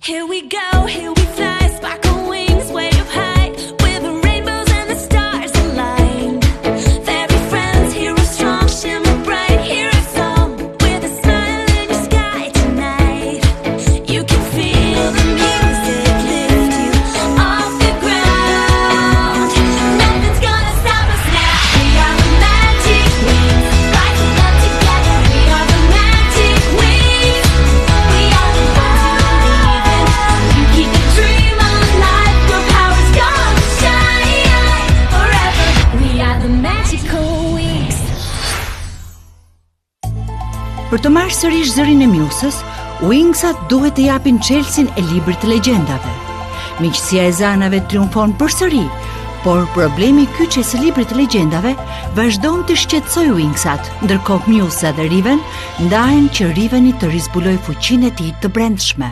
Here we go, here we fly, sparkle wings way up high, with the rainbows and the stars aligned. Fairy friends, heroes strong, shimmer bright, hear a song with a smile in your sky tonight. You can feel the music lift you off the ground. Nothing's gonna stop us now. We are the magic wings, rising up together. We are the magic wings. We are the keep the dream alive, your power's gonna shine forever. We are the magical wings. Për të marrë sërish zërin e Mjusës, Wingsat duhet të japin çelësin e librit të legjendave. Miqësia e zanave triumfon përsëri, por problemi kyçes së librit të legjendave vazhdon të shqetësojë Wingsat, ndërkohë Mjusa dhe Riven ndahen që Riveni të rizbuloj fuqinë e tij të brendshme.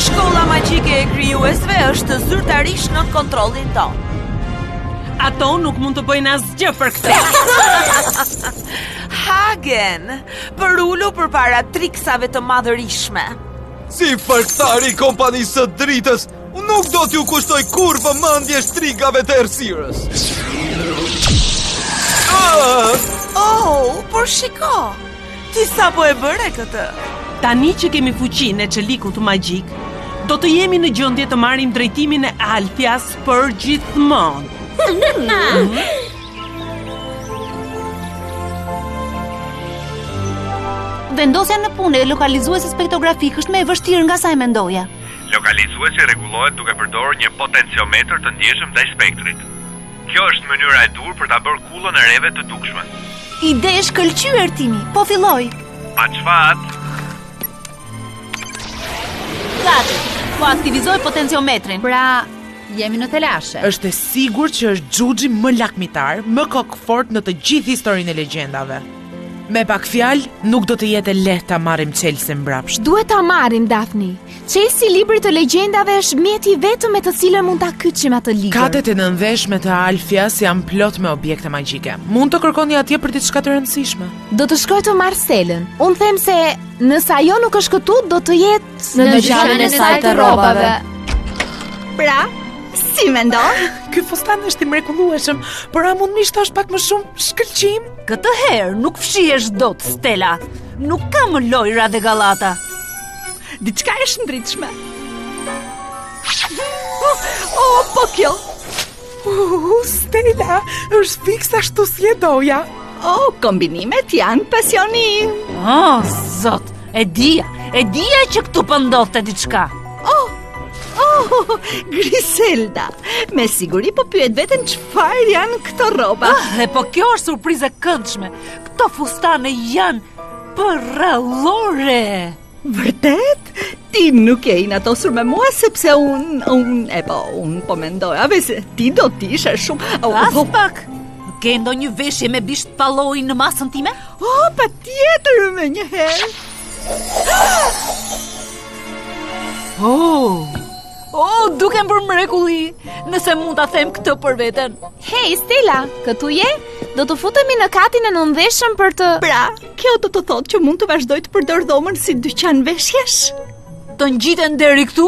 Shkolla magjike e krijuesve është zyrtarisht në kontrollin tonë. Ato nuk mund të bëjnë asgjë për këtë. Hagen, për ulu përpara triksave të madhërishme. Si farktari i kompanisë së dritës, unë nuk do t'ju kushtoj kur vëmendje shtrigave të errësirës. Oh, por shiko, ti sapo e bëre këtë? Tani që kemi fuqinë e çelikut magjik, do të jemi në gjendje të marrim drejtimin e Alfias për gjithmonë. Vendosja në punë e lokalizuesi spektrografik është më e vështirë nga sa e mendoja. Lokalizuesi rregullohet duke përdorur një potenciometër të ndjeshëm ndaj spektrit. Kjo është mënyra e dur për ta bërë kullën e reve të dukshme. Ide e shkëlqyer Timi, po filloj. Pa çfat? Gati, po aktivizoj potenciometrin. Pra, jemi në telashe. Është e sigurt që është Xhuxhi më lakmitar, më kokfort në të gjithë historinë e legjendave. Me pak fjalë, nuk do të jetë lehtë ta marrim çelësin mbrapsht. Duhet ta marrim, Daphne. Çelësi i librit të legjendave është mjeti vetëm me të cilën mund ta kyçim atë libër. Katet e nënveshme të Alfias janë plot me objekte magjike. Mund të kërkoni atje për diçka të rëndësishme. Do të shkoj të marr Selën. Unë them se nëse ajo nuk është këtu, do të jetë në xhamin e saj të rrobave. Pra, si mendon? Ky fustan është i mrekullueshëm, por a mund mi shtosh pak më shumë shkëlqim? Këtë herë nuk fshihesh dot, Stella. Nuk ka më lojra dhe gallata. Diçka e shndritshme. Oh, po kjo. Stella, është fiks ashtu si e doja. Oh, kombinimet janë pasionim. Oh, zot, e dija që këtu po ndodhte diçka. Oh, Griselda, me siguri po pyet veten çfarë janë këto rroba. E po kjo është surprizë e këndshme. Këto fustane janë përrallore. Vërtet? Ti nuk je inatosur me mua sepse unë po mendoja se ti do t'ishe shumë. As pak. Ke ndonjë veshje me bisht palloi në masën time? Oh, patjetër, më një herë. Oh, dukem për mrekulli, nëse mund ta them këtë për veten. Hey, Stella, këtu je? Do të futemi në katin e nëndveshëm për të... Pra, kjo do të thotë që mund të vazhdoj të përdor dhomën si dyqan veshjesh? Të ngjiten deri këtu?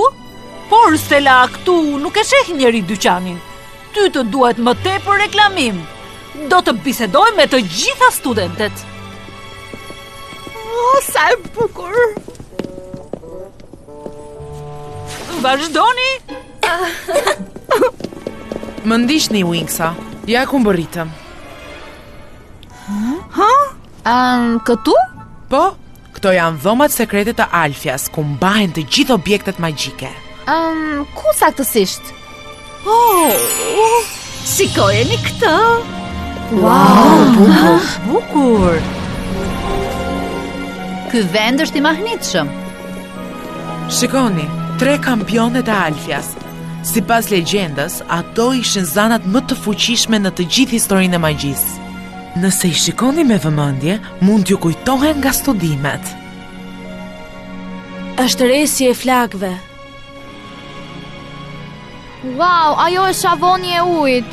Por, Stella, këtu nuk e sheh njeri dyqanin. Ty të duhet më tepër reklamim. Do të bisedoj me të gjitha studentet. Oh, sa e bukur! Vazhdoni. Më ndiqni Wingsa. Ja ku mbërritëm. Këtu? Po, këto janë dhomat sekrete të Alfias, ku mbahen të gjithë objektet magjike. Ku saktësisht? Oh, shikojeni këtë. Wow, Bukur. ky vend është i mahnitshëm. Shikoni, 3 kampionet e Alfias. Sipas legjendës, ato ishin zanat më të fuqishme në të gjithë historinë e magjisë. Nëse i shikoni me vëmendje, mund t'ju kujtohen nga studimet. Është resi e flakëve. Wow, ajo është shavoni e ujit.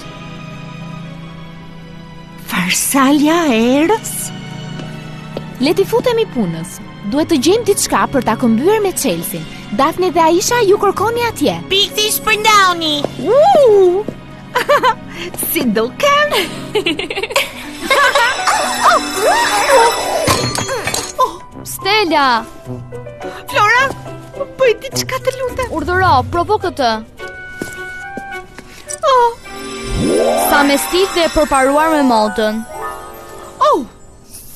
Farsalja e erës? Le t'i futemi punës. Duhet të gjejmë diçka për ta këmbyer me Chelsin. Daphne dhe Aisha ju kërkoni atje. Pikti shpërndani. Si duken? Stella, Flora, bëj diçka të lutem. urdhëro, provo këtë. Sa me stil dhe e përparuar me motën.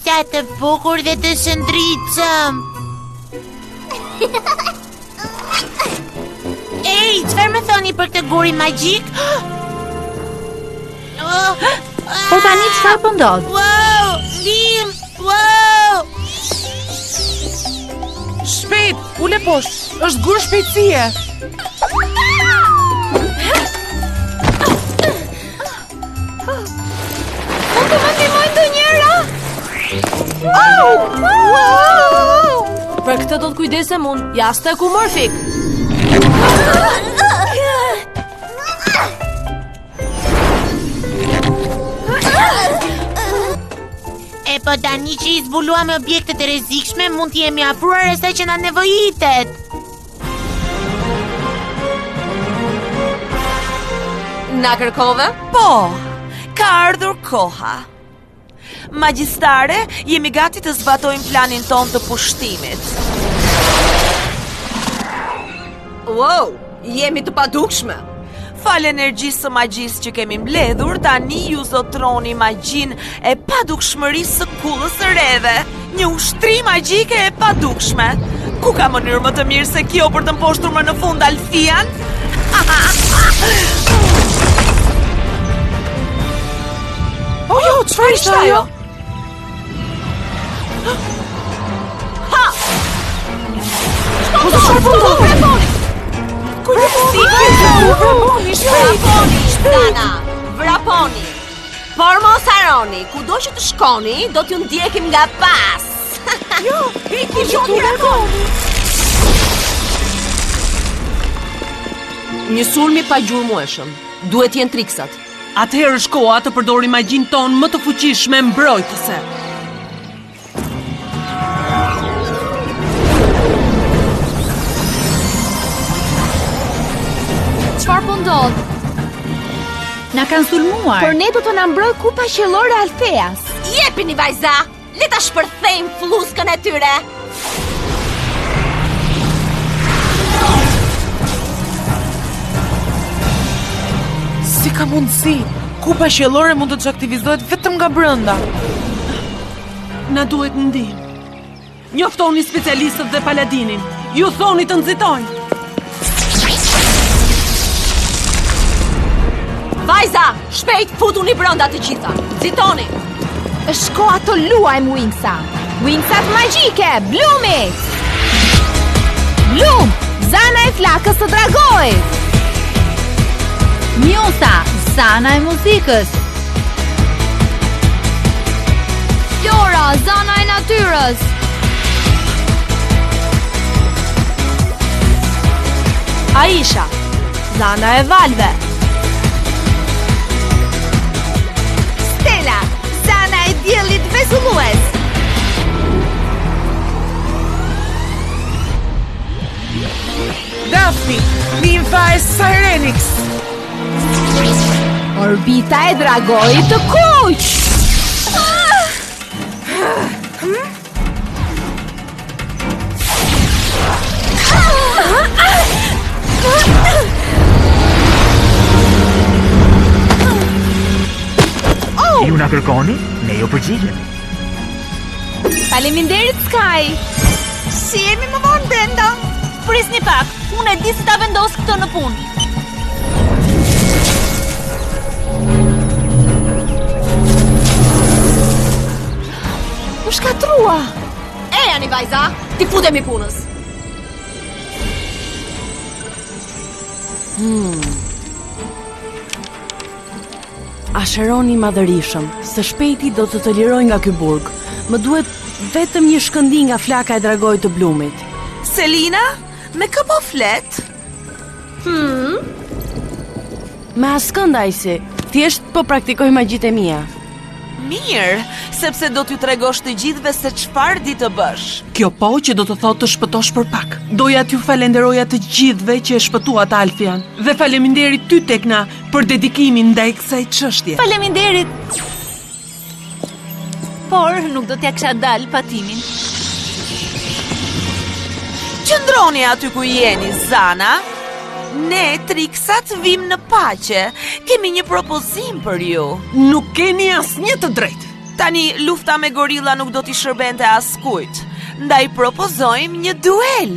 Sa të bukur dhe të shëndritshëm. Ej, çfarë më thoni për këtë guri magjik? Po tani çfarë po ndodh? Wow, ndim, wow. Shpejt, ule poshtë, është gur shpejtësie. Mund të më ndihmojnë ndonjëra? Për këtë do të kujdesem unë, jashtë ku morfik. E po tani që i zbuluam me objektet e rrezikshme, mund të jemi afruar asaj që na nevojitet. Na kërkove? Po, ka ardhur koha. Magjistare, jemi gati të zbatojmë planin ton të pushtimit. Wow, jemi të padukshme. Fal energjisë së magjisë që kemi mbledhur, tani ju zotroni magjin e padukshmërisë së kullës së reve. Një ushtri magjike e padukshme. Ku ka mënyrë më të mirë se kjo për të mposhtur më në fund Alfian? Oh jo, çfarë ishte ajo? Po të çfarë po ndodh? Dana, vraponi. Por mos harroni, kudo që të shkoni, do t'ju ndjekim nga pas. Jo, iki gjoni vraponi. Një sulmi pa gjurmueshëm. Duhet jenë triksat. Atëherë është koha të përdori magjin ton më të fuqishme mbrojtëse. Çfarë po ndodh? Na kanë sulmuar. Por ne do të na mbroj kupa qellore e Altheas. Jepini vajza, le ta shpërthejmë fluskën e tyre. Si ka mundësi? Kupa qellore mund të aktivizohet vetëm nga brenda. Na duhet ndihmë. Njoftoni specialistët dhe paladinin. Ju thoni të nxitojnë. Vajza, shpejt futuni brenda të gjitha. Nxitoni. Është koha të luajmë Wingsa. Wingsat magjike, Bloomit. Bloom, zana e flakës së dragojit. Mjusa, zana e muzikës. Flora, zana e natyrës. Aisha, zana e valve. Stella, zana e diellit vezullues. Daphne, nimfa e Sirenix. Orbita e dragojit të kuq. Ju na kërkoni, ne ju përgjigjem. Faleminderit Sky. Si jemi më vonë brenda? Prisni pak, unë e di si ta vendos këtë në punë. U shkatrua. E janë i vajza, ti futemi punës. Asheroni madhërishëm, së shpejti do të liroj nga ky burg. Më duhet vetëm një shkëndin nga flaka e dragojit të Bloomit. Selina, me kë po flet? Me askënd ajsi, thjesht po praktikoj magjit e mia. Mirë, sepse do t'ju tregosh të gjithëve se çfarë di të bësh. Kjo po që do të thotë të shpëtosh për pak. Doja t'ju falenderoja të gjithëve që e shpëtuat Alfian. Dhe faleminderit ty Tekna për dedikimin ndaj kësaj çështje. Faleminderit. Por nuk do t'ja kisha dal patimin. Qëndroni aty ku jeni, Zana. Ne, triksat, vim në paqe. Kemi një propozim për ju. Nuk keni asnjë të drejtë. Tani, lufta me gorilla nuk do t'i shërbente askujt. Ndaj propozojmë një duel.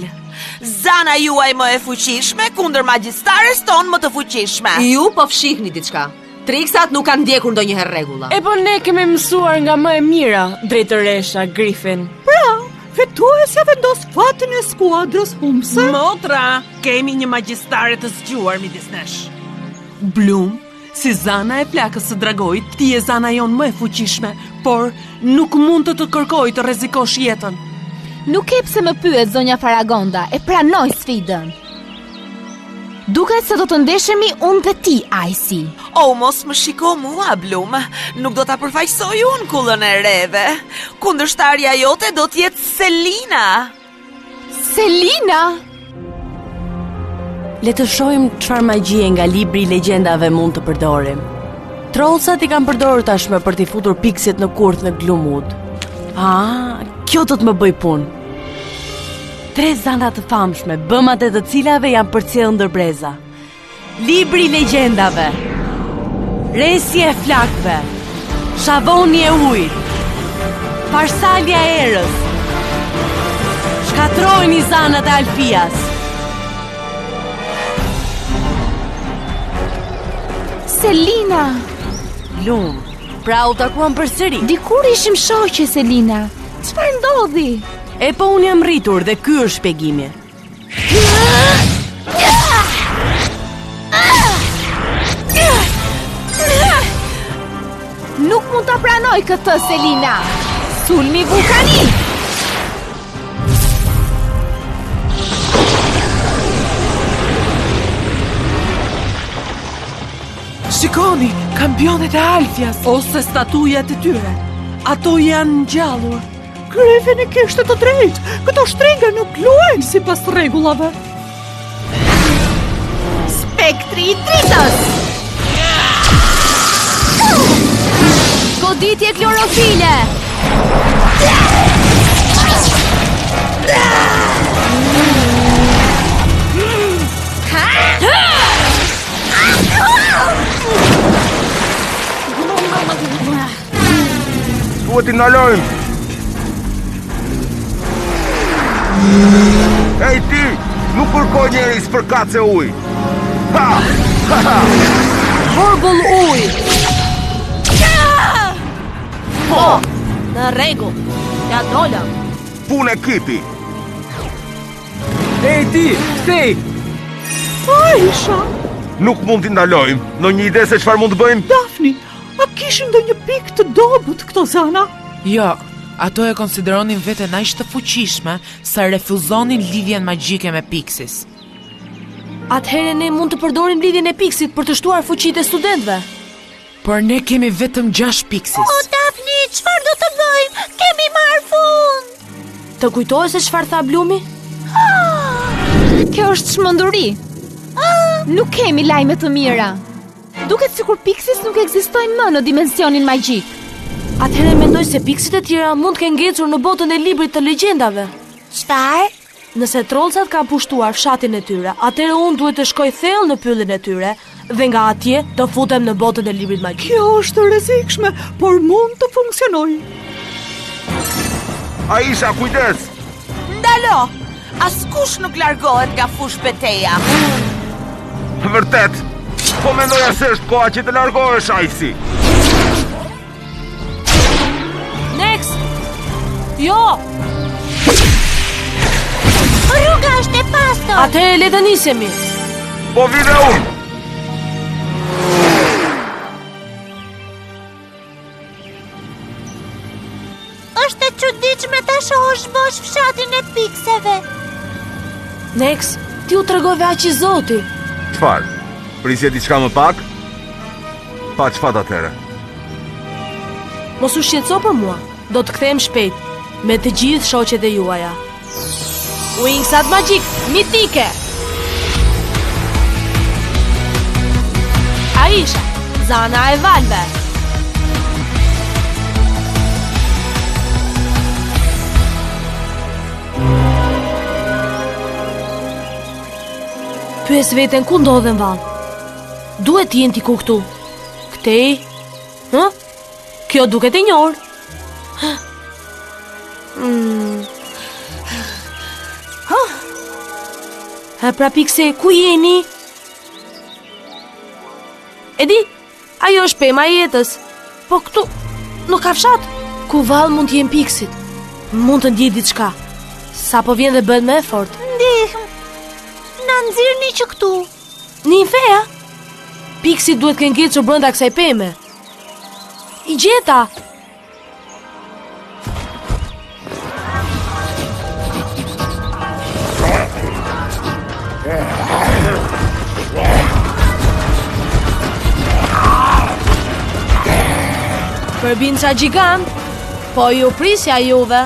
Zana juaj më e fuqishme kundër magjistares tonë më të fuqishme. Ju po fshihni diçka. Triksat nuk kanë ndjekur ndonjëherë rregulla. E po ne kemi mësuar nga më e mira, drejtëresha Griffin. Fituesja vendos fatin e skuadrës humbse. Motra, kemi një magjistare të zgjuar midis nesh. Bloom, si Zana e plakës së dragojit, ti je Zana jonë më e fuqishme, por nuk mund të kërkoj të rrezikosh jetën. Nuk e pse më pyet zonja Faragonda, e pranoj sfidën. Duket se do të ndeshemi unë dhe ti, Icy. O, mos më shiko mua, Bloom. Nuk do ta përfaqësoj unë kullën e reve. Kundërshtarja jote do t'jetë Selina. Selina? Le të shohim çfarë magjie nga libri i legjendave mund të përdorim. Trollsat i kanë përdorur tashmë për t'i futur pikset në kurth në Gloomwood. Kjo do të më bëj punë. 3 zana të famshme, bëmat e të cilave janë përcjellë ndër breza. Libri i legjendave. Resi e flakëve. Shavoni e ujit. Farsalja e erës. Shkatrojni zanat e Alfias. Selina! Lum, pra u takuan përsëri. Dikur ishim shoqe, Selina. Çfarë ndodhi? E po unë jam rritur dhe ky është shpjegimi. Nuk mund ta pranoj këtë, Selina. Sulmi vulkanik. Shikoni, kampionet e Alfias. Ose statujat e tyre. Ato janë ngjallur. Griffin i kishte të drejtë. Këto shtrega nuk luajnë sipas rregullave. Spektri i dritës. Goditje klorofile. Duhet t'i ndalojmë. Ej ti, nuk kërkoj njerëz për kace uj. Ha! Ha! Ha! Vorbull uj. Po, në rregull. Ja dola. Punë ekipi. Ej ti, kthej. Aisha, Nuk mund t'i ndalojmë. Në një ide se çfarë mund të bëjmë? Daphne, a kishin ndonjë pikë të dobët këto zana? Jo, ato e konsideronin veten aq të fuqishme sa refuzonin lidhjen magjike me Pixis. Atëherë ne mund të përdorim lidhjen e Pixit për të shtuar fuqitë e studentëve. Por ne kemi vetëm 6 Pixis. Daphne, çfarë do të bëjmë? Kemi marrë fund. Të kujtohesh se çfarë tha Blumi? Kjo është çmenduri. Nuk kemi lajme të mira. Duket sikur Pixis nuk ekzistojnë më në dimensionin magjik. Atëherë mendoj se Pixit e tjera mund të kenë ngecur në botën e librit të legjendave. Çfarë? Nëse trollcat kanë pushtuar fshatin e tyre, atëherë unë duhet të shkoj thellë në pyllin e tyre dhe nga atje të futem në botën e librit magjik. Kjo është rrezikshme, por mund të funksionojë. Aisha, kujdes! Ndalo! Askush nuk largohet nga fush beteja. Vërtet, po mendoja se është koha që të largohesh, Icy. Next! Jo! Rruga është e pastër. Atëherë le të nisemi. Po vi dhe unë. Është e çuditshme ta shohësh bosh fshatin e pikseve. Next, ti u tregove aq i zoti. Çfarë? Prisje diçka më pak? Pa çfarë atëherë? Mos u shqetëso për mua. Do të kthehem shpejt me të gjithë shoqet e juaja. Wingsat magjik, mitike. Aisha, Zana e valve. Pyes veten ku ndodhen vallë. Duhet t'jen t'i ku këtu. Këtej? Hë? Kjo duket e njohur. Pra Pixi, ku jeni? E di, ajo është pema e jetës. Po këtu, nuk ka fshat. Ku vallë mund t'jem Pixit? Mund të ndjej diçka. Sa po vjen dhe bëhet me fort. Ndihmë. Na nxirrni që këtu. Ninfea? Pixi duhet të ngecur brenda kësaj peme. I gjeta. Përbinca gjigant, po ju prisja juve.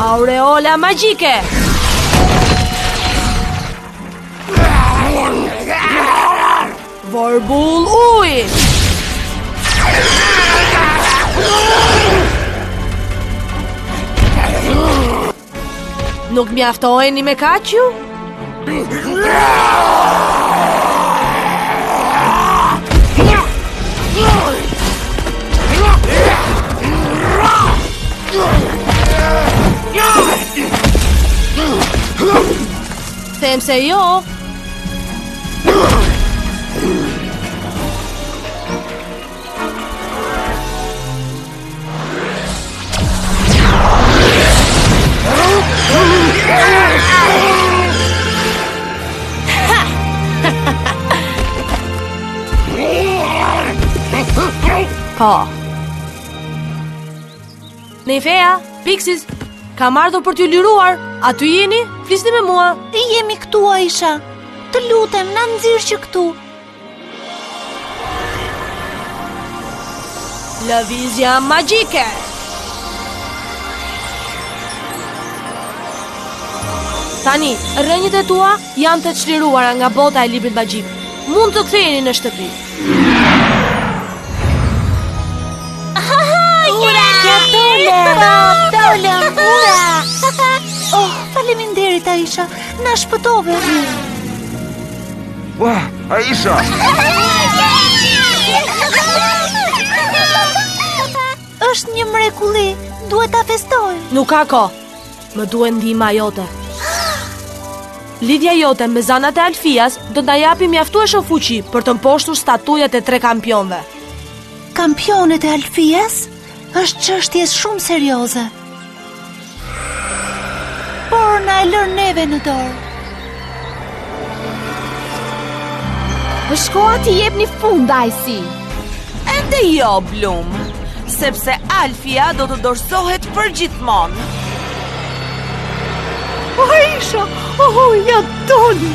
Aureola magjike. Vorbull uj. Nuk mjaftojeni me kaq ju? Them se jo. Po. Ninfea, Pixis, kam ardhur për t'ju liruar. A ty jeni? Flisni me mua. Jemi këtu, Aisha. Të lutem, na nxirr që këtu. Lëvizja magjike. Tani, rrënjët e tua janë të çliruara nga bota e librit magjik. Mund të ktheheni në shtëpi. Dolëm, ura! Oh, faleminderit, Aisha. Na shpëtove. Ua, Aisha! Është një mrekulli. Duhet ta festoj. Nuk ka kohë. Më duhet ndihma jote. Lidhja jote me zanat e Alfias do t'na japi mjaftueshëm fuqi për të mposhtur statujat e 3 kampionëve. Kampionet e Alfias është çështje shumë serioze. Por na e lër neve në dorë. Është koha t'i jepni fund, Ajsi. Ende jo, Blum, sepse Alfia do të dorëzohet përgjithmonë. Aisha, ja doli.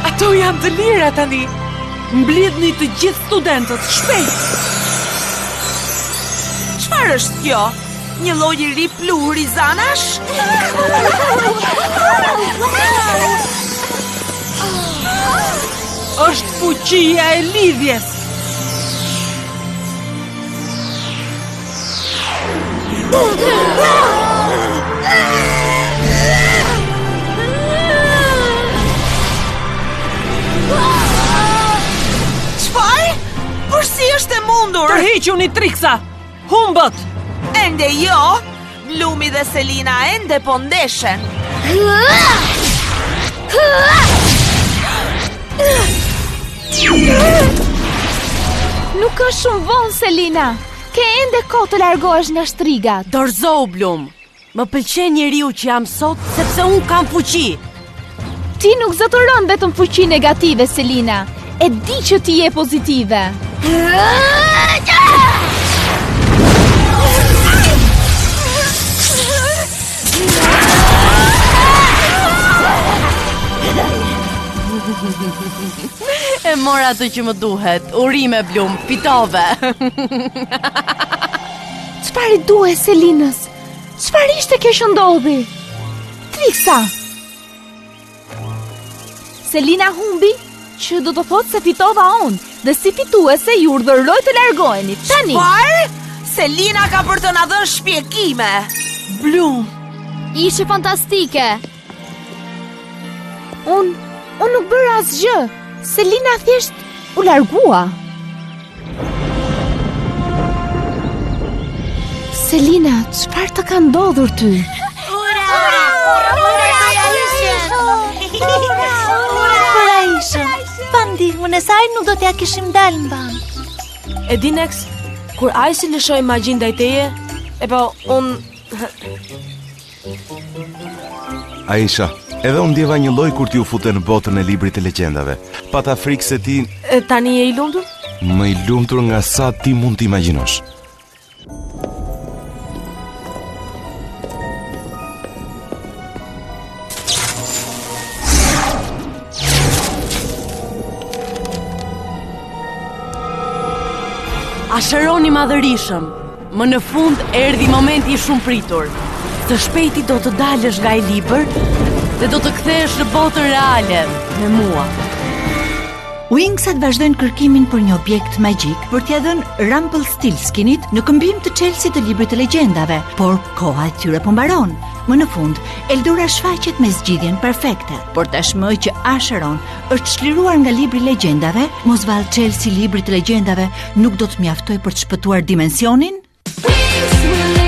Ato janë të lira tani. Mblidhni të gjithë studentët, shpejt. Çfarë është kjo? Një lloj i ri pluhuri zanash? Është fuqia e lidhjes. Çfarë? Por si është e mundur? Tërhequni Triksa. Humbët. Ende jo. Blumi dhe Selina ende po ndeshen. Nuk është shumë vonë, Selina. Ke ende kohë të largohesh nga shtriga. Dorëzohu, Blum. Më pëlqen njeriu që jam sot sepse unë kam fuqi. Ti nuk zotëron vetëm fuqi negative, Selina. E di që ti je pozitive. E mora atë që më duhet. Urime Blum, fitove. Çfarë i duhet Selinës? Çfarë ishte kjo që ndodhi? Triksa. Selina humbi, që do të thotë se fitova unë, dhe si fituese ju urdhëroj të largoheni. Tani. Çfarë? Selina ka për të na dhënë shpjegime. Blum, Ishe fantastike. Unë nuk bëra asgjë. Selina thjesht u largua. Selina, çfarë të ka ndodhur ty? Për Aishën, pa ndihmën e saj nuk do t'ja kishim dalë mban. E di Nex, kur Aisi lëshoi magjin ndaj teje, e po unë Aisha, edhe unë ndjeva një lloj kur ti u fute në botën e librit të legjendave. Pata frikë se ti tani je i lumtur? më i lumtur nga sa ti mund të imagjinosh. Ashëroni madhërishëm. Më në fund erdhi momenti i shumë pritur. Së shpejti do të dalësh nga i libër dhe do të kthehesh në botën reale me mua. Wingsat vazhdojnë kërkimin për një objekt magjik për t'ia dhënë Rumpelstiltskinit në këmbim të Chelsea të librit të legjendave, por koha e tyre po mbaron. Më në fund, Eldora shfaqet me zgjidhjen perfekte, por tashmë që Acheron është çliruar nga libri i legjendave, mos vallë Chelsea librit të legjendave nuk do të mjaftoj për të shpëtuar dimensionin? Wings will